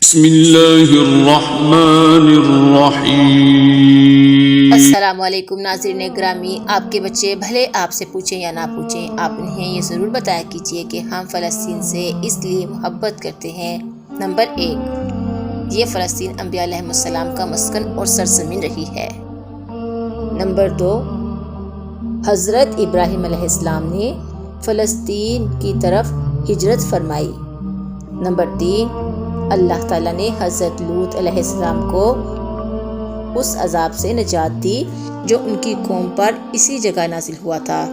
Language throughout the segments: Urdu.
بسم اللہ الرحمن الرحیم۔ السلام علیکم ناظرین گرامی، آپ کے بچے بھلے آپ سے پوچھیں یا نہ پوچھیں، آپ انہیں یہ ضرور بتایا کیجئے کہ ہم فلسطین سے اس لیے محبت کرتے ہیں۔ نمبر 1، یہ فلسطین انبیاء علیہ السلام کا مسکن اور سرزمین رہی ہے۔ نمبر 2، حضرت ابراہیم علیہ السلام نے فلسطین کی طرف ہجرت فرمائی۔ نمبر 3، اللہ تعالیٰ نے حضرت لوط علیہ السلام کو اس عذاب سے نجات دی جو ان کی قوم پر اسی جگہ نازل ہوا تھا۔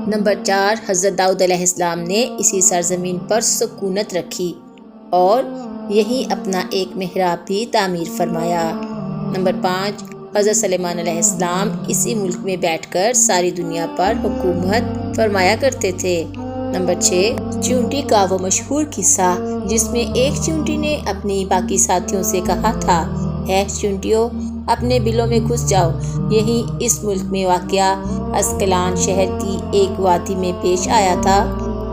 نمبر 4، حضرت داؤد علیہ السلام نے اسی سرزمین پر سکونت رکھی اور یہی اپنا ایک محراب بھی تعمیر فرمایا۔ نمبر 5، حضرت سلیمان علیہ السلام اسی ملک میں بیٹھ کر ساری دنیا پر حکومت فرمایا کرتے تھے۔ نمبر 6، چیونٹی کا وہ مشہور قصہ جس میں ایک چیونٹی نے اپنی باقی ساتھیوں سے کہا تھا، اے چیونٹیوں اپنے بلوں میں گھس جاؤ، یہی اس ملک میں واقع اسکلان شہر کی ایک وادی میں پیش آیا تھا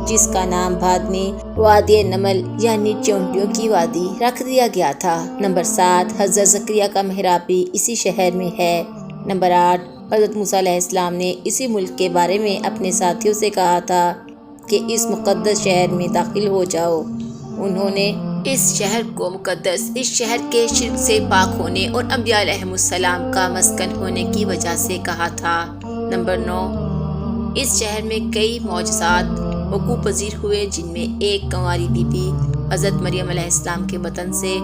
جس کا نام بعد میں وادی نمل یعنی چیونٹیوں کی وادی رکھ دیا گیا تھا۔ نمبر 7، حضرت زکریا کا محراب بھی اسی شہر میں ہے۔ نمبر 8، حضرت موسیٰ علیہ السلام نے اسی ملک کے بارے میں اپنے ساتھیوں سے کہا تھا کہ اس مقدس شہر میں داخل ہو جاؤ۔ انہوں نے اس شہر کو مقدس اس شہر کے شرک سے پاک ہونے اور انبیاء علیہ السلام کا مسکن ہونے کی وجہ سے کہا تھا۔ نمبر 9، اس شہر میں کئی معجزات وقوع پذیر ہوئے جن میں ایک کنواری بی بی حضرت مریم علیہ السلام کے بطن سے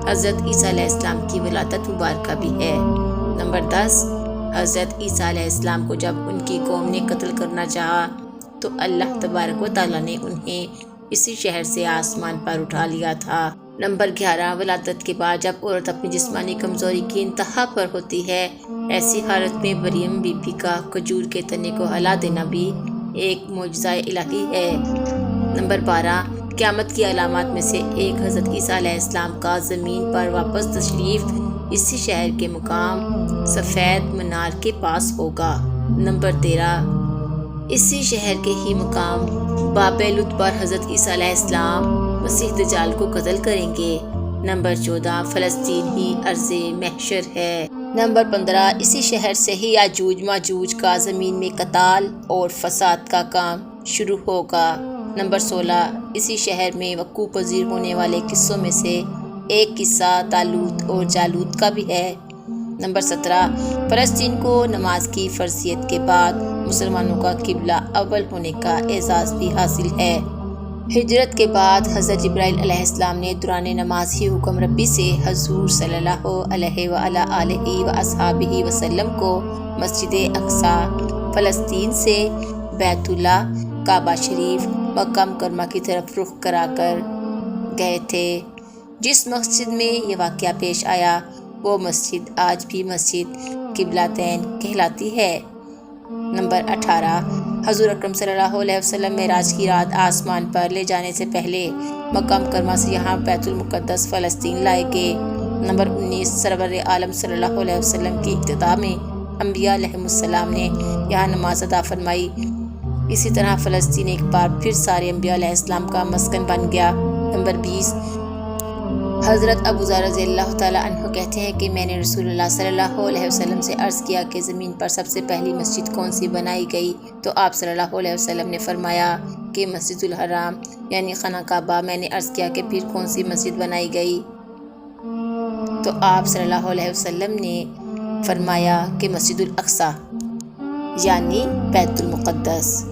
حضرت عیسیٰ علیہ السلام کی ولادت مبارکہ بھی ہے۔ نمبر 10، حضرت عیسیٰ علیہ السلام کو جب ان کی قوم نے قتل کرنا چاہا تو اللہ تبارک و تعالیٰ نے انہیں اسی شہر سے آسمان پر اٹھا لیا تھا۔ نمبر 11، ولادت کے بعد جب عورت اپنی جسمانی کمزوری کی انتہا پر ہوتی ہے، ایسی حالت میں مریم بی بی کا کھجور کے تنے کو ہلا دینا بھی ایک معجزہ الہی ہے۔ نمبر 12، قیامت کی علامات میں سے ایک حضرت عیسیٰ علیہ السلام کا زمین پر واپس تشریف اسی شہر کے مقام سفید منار کے پاس ہوگا۔ نمبر 13، اسی شہر کے ہی مقام باب لد پر حضرت عیسیٰ علیہ السلام مسیح دجال کو قتل کریں گے۔ نمبر 14، فلسطین ہی ارض محشر ہے۔ نمبر 15، اسی شہر سے ہی یاجوج ماجوج کا زمین میں قتال اور فساد کا کام شروع ہوگا۔ نمبر 16، اسی شہر میں وقوع پذیر ہونے والے قصوں میں سے ایک قصہ طالوت اور جالوت کا بھی ہے۔ نمبر 17، فلسطین کو نماز کی فرضیت کے بعد مسلمانوں کا قبلہ اول ہونے کا اعزاز بھی حاصل ہے۔ ہجرت کے بعد حضرت جبرائیل علیہ السلام نے دوران نماز ہی حکم ربی سے حضور صلی اللہ علیہ وآلہ آلہ وصحبہ وسلم کو مسجد اقصی فلسطین سے بیت اللہ کعبہ شریف مکہ مکرمہ کی طرف رخ کرا کر گئے تھے۔ جس مسجد میں یہ واقعہ پیش آیا وہ مسجد آج بھی مسجد قبلتین کہلاتی ہے۔ نمبر 18، حضور اکرم صلی اللہ علیہ وسلم معراج کی رات آسمان پر لے جانے سے پہلے مکہ مکرمہ سے یہاں بیت المقدس فلسطین لائے گئے۔ نمبر 19، سرور عالم صلی اللہ علیہ وسلم کی ابتدا میں انبیاء علیہ السلام نے یہاں نماز ادا فرمائی۔ اسی طرح فلسطین ایک بار پھر سارے انبیاء علیہ السلام کا مسکن بن گیا۔ نمبر 20، حضرت ابو ذر رضی اللہ تعالیٰ عنہ کہتے ہیں کہ میں نے رسول اللہ صلی اللہ علیہ وسلم سے عرض کیا کہ زمین پر سب سے پہلی مسجد کون سی بنائی گئی؟ تو آپ صلی اللہ علیہ وسلم نے فرمایا کہ مسجد الحرام یعنی خانہ کعبہ۔ میں نے عرض کیا کہ پھر کون سی مسجد بنائی گئی؟ تو آپ صلی اللہ علیہ وسلم نے فرمایا کہ مسجد الاقصی یعنی بیت المقدس۔